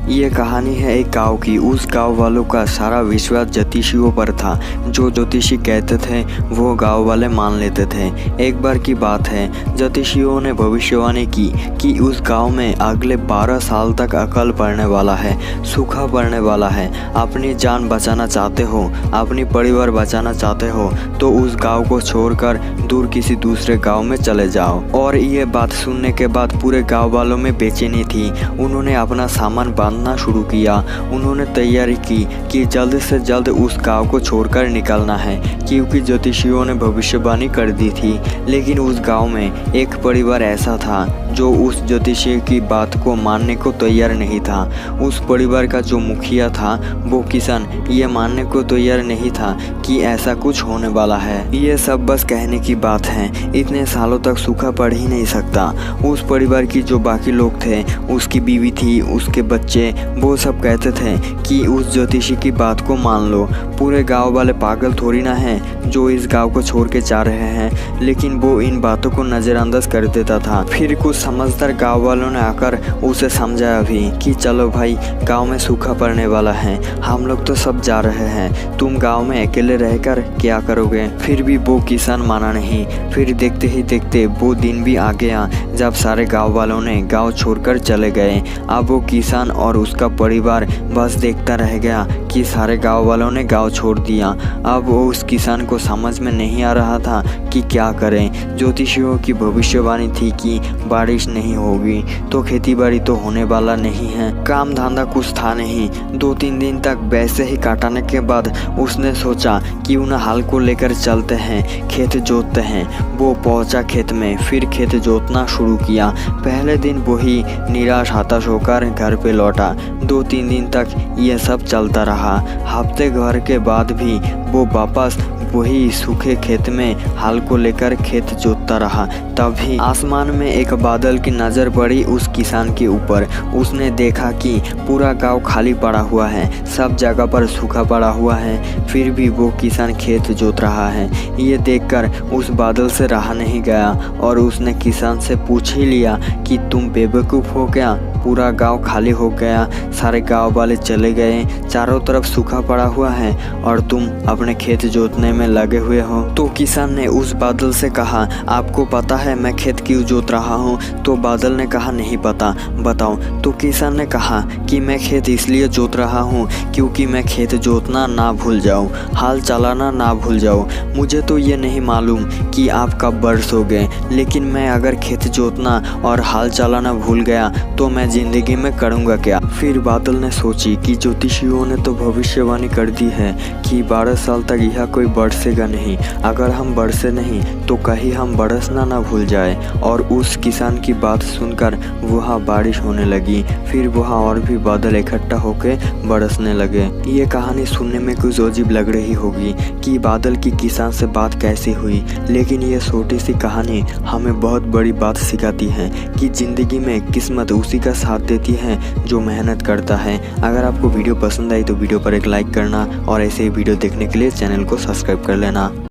ये कहानी है एक गांव की। उस गांव वालों का सारा विश्वास ज्योतिषियों पर था। जो ज्योतिषी कहते थे वो गांव वाले मान लेते थे। एक बार की बात है, ज्योतिषियों ने भविष्यवाणी की कि उस गांव में अगले 12 साल तक अकाल पड़ने वाला है, सूखा पड़ने वाला है। अपनी जान बचाना चाहते हो, अपनी परिवार बचाना चाहते हो तो उस गांव को छोड़कर दूर किसी दूसरे गांव में चले जाओ। और ये बात सुनने के बाद पूरे गांव वालों में बेचैनी थी। उन्होंने अपना सामान बांधना शुरू किया। उन्होंने तैयारी की कि जल्द से जल्द उस गांव को छोड़कर निकलना है, क्योंकि ज्योतिषियों ने भविष्यवाणी कर दी थी। लेकिन उस गांव में एक परिवार ऐसा था जो उस ज्योतिषी की बात को मानने को तैयार नहीं था। उस परिवार का जो मुखिया था वो किसान ये मानने को तैयार नहीं था कि ऐसा कुछ होने वाला है। ये सब बस कहने की बात है, इतने सालों तक सूखा पड़ ही नहीं सकता। उस परिवार की जो बाकी लोग थे, उसकी बीवी थी, उसके बच्चे, वो सब कहते थे कि उस ज्योतिषी की बात को मान लो। पूरे गांव वाले पागल थोड़ी ना हैं जो इस गांव को छोड़ के जा रहे हैं। लेकिन वो इन बातों को नज़रअंदाज कर देता था। फिर कुछ समझदार गांव वालों ने आकर उसे समझाया भी कि चलो भाई, गांव में सूखा पड़ने वाला है, हम लोग तो सब जा रहे हैं, तुम गांव में अकेले रहकर क्या करोगे। फिर भी वो किसान माना नहीं। फिर देखते ही देखते वो दिन भी आ गया जब सारे गांव वालों ने गांव छोड़कर चले गए। अब वो किसान और उसका परिवार बस देखता रह गया कि सारे गांव वालों ने गांव छोड़ दिया। अब वो उस किसान को समझ में नहीं आ रहा था कि क्या करें। ज्योतिषियों की भविष्यवाणी थी कि बारिश नहीं होगी तो खेती बाड़ी तो होने वाला नहीं है। काम धंधा कुछ था नहीं। 2-3 दिन तक वैसे ही काटने के बाद उसने सोचा कि उन हल को लेकर चलते हैं, खेत जोतते हैं। वो पहुंचा खेत में, फिर खेत जोतना शुरू किया। पहले दिन वो ही निराश हताश होकर घर पे लौटा। 2-3 दिन तक यह सब चलता रहा। हफ्ते भर के बाद भी वो वापस वही सूखे खेत में हल को लेकर खेत जोतता रहा। तभी आसमान में एक बादल की नज़र पड़ी उस किसान के ऊपर। उसने देखा कि पूरा गांव खाली पड़ा हुआ है, सब जगह पर सूखा पड़ा हुआ है, फिर भी वो किसान खेत जोत रहा है। ये देखकर उस बादल से रहा नहीं गया और उसने किसान से पूछ ही लिया कि तुम बेवकूफ़ हो क्या? पूरा गांव खाली हो गया, सारे गांव वाले चले गए, चारों तरफ सूखा पड़ा हुआ है और तुम अपने खेत जोतने में लगे हुए हो। तो किसान ने उस बादल से कहा, आपको पता है मैं खेत क्यों जोत रहा हूँ? तो बादल ने कहा, नहीं पता, बताओ। तो किसान ने कहा कि मैं खेत इसलिए जोत रहा हूँ क्योंकि मैं खेत जोतना ना भूल जाऊँ, हाल चलाना ना भूल जाऊँ। मुझे तो ये नहीं मालूम कि आप कब बरसोगे, लेकिन मैं अगर खेत जोतना और हाल चलाना भूल गया तो मैं जिंदगी में करूँगा क्या? फिर बादल ने सोची कि ज्योतिषियों ने तो भविष्यवाणी कर दी है कि 12 साल तक यह कोई बरसेगा नहीं। अगर हम बरसे नहीं तो कहीं हम बरसना ना भूल जाए। और उस किसान की बात सुनकर वहाँ बारिश होने लगी। फिर वहाँ और भी बादल इकट्ठा होकर बरसने लगे। ये कहानी सुनने में कुछ अजीब लग रही होगी कि बादल की किसान से बात कैसे हुई, लेकिन ये छोटी सी कहानी हमें बहुत बड़ी बात सिखाती है कि ज़िंदगी में किस्मत उसी का साथ देती है जो मेहनत करता है। अगर आपको वीडियो पसंद आई तो वीडियो पर एक लाइक करना और ऐसे ही वीडियो देखने के लिए चैनल को सब्सक्राइब कर लेना।